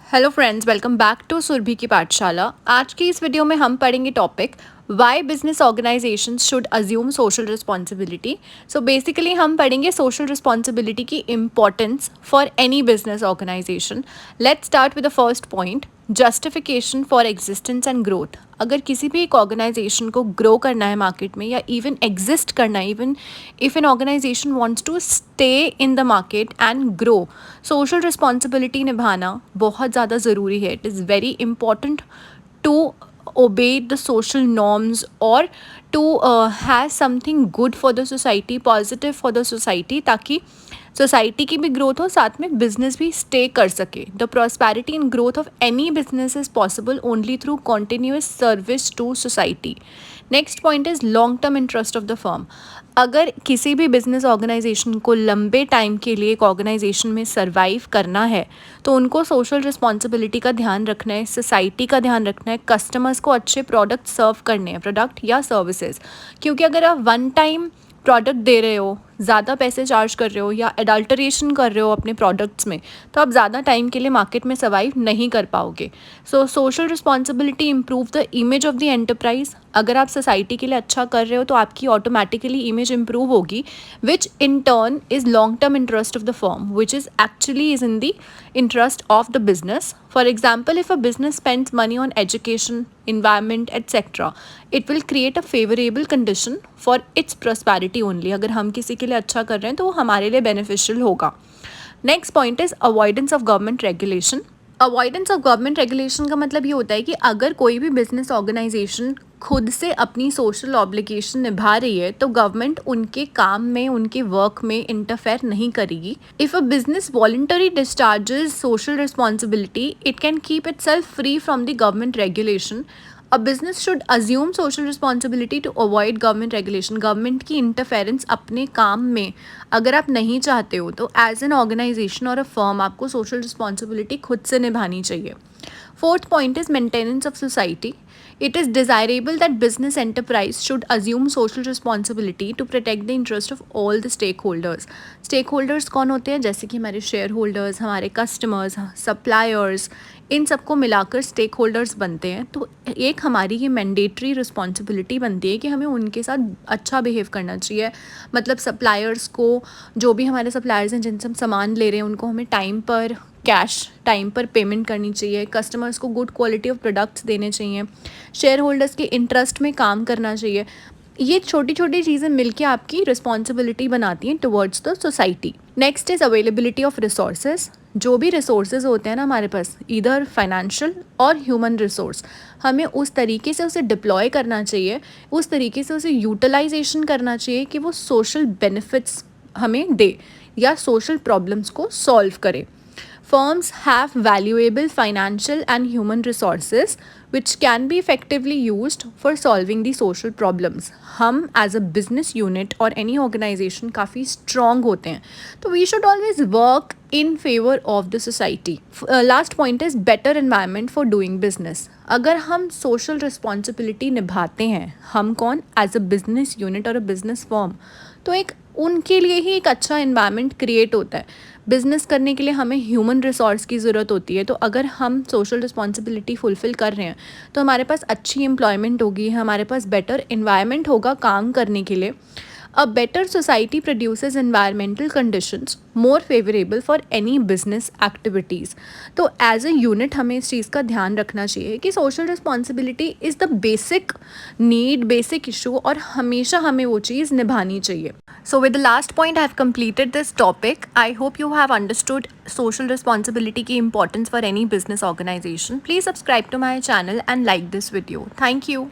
Hello friends, welcome back to Surabhi की पाठशाला। आज की इस वीडियो में हम पढ़ेंगे topic why business organisations should assume social responsibility. So basically हम पढ़ेंगे सोशल रिस्पॉन्सिबिलिटी की importance for any business organisation. Let's start with the first point, justification for existence and growth. अगर किसी भी एक ऑर्गेनाइजेशन को ग्रो करना है मार्केट में या इवन एग्जिस्ट करना है, even if an organisation wants to stay in the market and grow, social responsibility निभाना बहुत ज़्यादा ज़रूरी है। It is very important to obey the social norms or to have something good for the society, positive for the society, ताकि society की भी growth हो, साथ में बिजनेस भी स्टे कर सके। The prosperity and growth of any business is possible only through continuous service to society. Next point is long term interest of the firm. अगर किसी भी बिजनेस ऑर्गेनाइजेशन को लंबे टाइम के लिए एक ऑर्गेनाइजेशन में सर्वाइव करना है तो उनको सोशल रिस्पॉन्सिबिलिटी का ध्यान रखना है, सोसाइटी का ध्यान रखना है, कस्टमर्स को अच्छे प्रोडक्ट सर्व करने हैं, प्रोडक्ट या सर्विसेज। क्योंकि अगर आप वन टाइम प्रोडक्ट दे रहे हो, ज़्यादा पैसे चार्ज कर रहे हो या एडल्टरेशन कर रहे हो अपने प्रोडक्ट्स में, तो आप ज़्यादा टाइम के लिए मार्केट में सर्वाइव नहीं कर पाओगे। So social responsibility improve the image of the enterprise. अगर आप सोसाइटी के लिए अच्छा कर रहे हो तो आपकी ऑटोमेटिकली इमेज इम्प्रूव होगी, which in turn is long term interest of the firm, which is actually is in the interest of the business. For example, if a business spends money on education, environment, etc., it will create a favorable condition for its prosperity only. अगर हम किसी के लिए अच्छा कर रहे हैं तो वो हमारे लिए beneficial होगा. Next point is avoidance of government regulation. Avoidance of government regulation का मतलब ये होता है कि अगर कोई भी बिजनेस ऑर्गेनाइजेशन खुद से अपनी सोशल ऑब्लिगेशन निभा रही है तो गवर्नमेंट उनके काम में, उनके वर्क में इंटरफेयर नहीं करेगी। If a business voluntary discharges social responsibility, it can keep it self free from the government regulation. A business should assume social responsibility to avoid government regulation. Government की interference अपने काम में अगर आप नहीं चाहते हो तो एज एन ऑर्गेनाइजेशन और अ फर्म आपको सोशल रिस्पॉन्सिबिलिटी खुद से निभानी चाहिए। Fourth point is maintenance of society. It is desirable that business enterprise should assume social responsibility to protect the interest of all the stakeholders. Stakeholders कौन होते हैं? जैसे कि हमारे शेयर होल्डर्स, हमारे कस्टमर्स, सप्लायर्स, इन सबको मिलाकर स्टेक होल्डर्स बनते हैं। तो एक हमारी ये मैंडेटरी रिस्पॉन्सिबिलिटी बनती है कि हमें उनके साथ अच्छा बिहेव करना चाहिए। मतलब सप्लायर्स को, जो भी हमारे सप्लायर्स हैं जिनसे हम सामान ले रहे हैं, उनको हमें टाइम पर कैश, टाइम पर पेमेंट करनी चाहिए। कस्टमर्स को गुड क्वालिटी ऑफ प्रोडक्ट्स देने चाहिए। शेयर होल्डर्स के इंटरेस्ट में काम करना चाहिए। ये छोटी छोटी चीज़ें मिलके आपकी रिस्पॉन्सिबिलिटी बनाती हैं towards the society. Next is availability of resources. जो भी रिसोर्सेज होते हैं ना हमारे पास, इधर फाइनेंशियल और ह्यूमन रिसोर्स, हमें उस तरीके से उसे डिप्लॉय करना चाहिए, उस तरीके से उसे यूटिलाइजेशन करना चाहिए कि वो सोशल बेनिफिट्स हमें दे या सोशल प्रॉब्लम्स को सॉल्व करे। Firms have valuable financial and human resources which can be effectively used for solving the social problems. हम as a business unit और any organization काफ़ी strong होते हैं, तो we should always work in favor of the society. Last point is better environment for doing business. अगर हम social responsibility निभाते हैं, हम कौन, as a business unit और a business firm, तो एक उनके लिए ही एक अच्छा इन्वायरमेंट क्रिएट होता है। बिज़नेस करने के लिए हमें ह्यूमन रिसोर्स की ज़रूरत होती है, तो अगर हम सोशल रिस्पॉन्सिबिलिटी फुलफ़िल कर रहे हैं तो हमारे पास अच्छी एम्प्लॉयमेंट होगी, हमारे पास बेटर इन्वायरमेंट होगा काम करने के लिए। A better society produces environmental conditions more favourable for any business activities. तो एज अ यूनिट हमें इस चीज़ का ध्यान रखना चाहिए कि social responsibility is the basic need, basic issue, और हमेशा हमें वो चीज़ निभानी चाहिए। So with the last point, I have completed this topic. I hope you have understood social responsibility की importance for any business organization. Please subscribe to my channel and like this video. Thank you.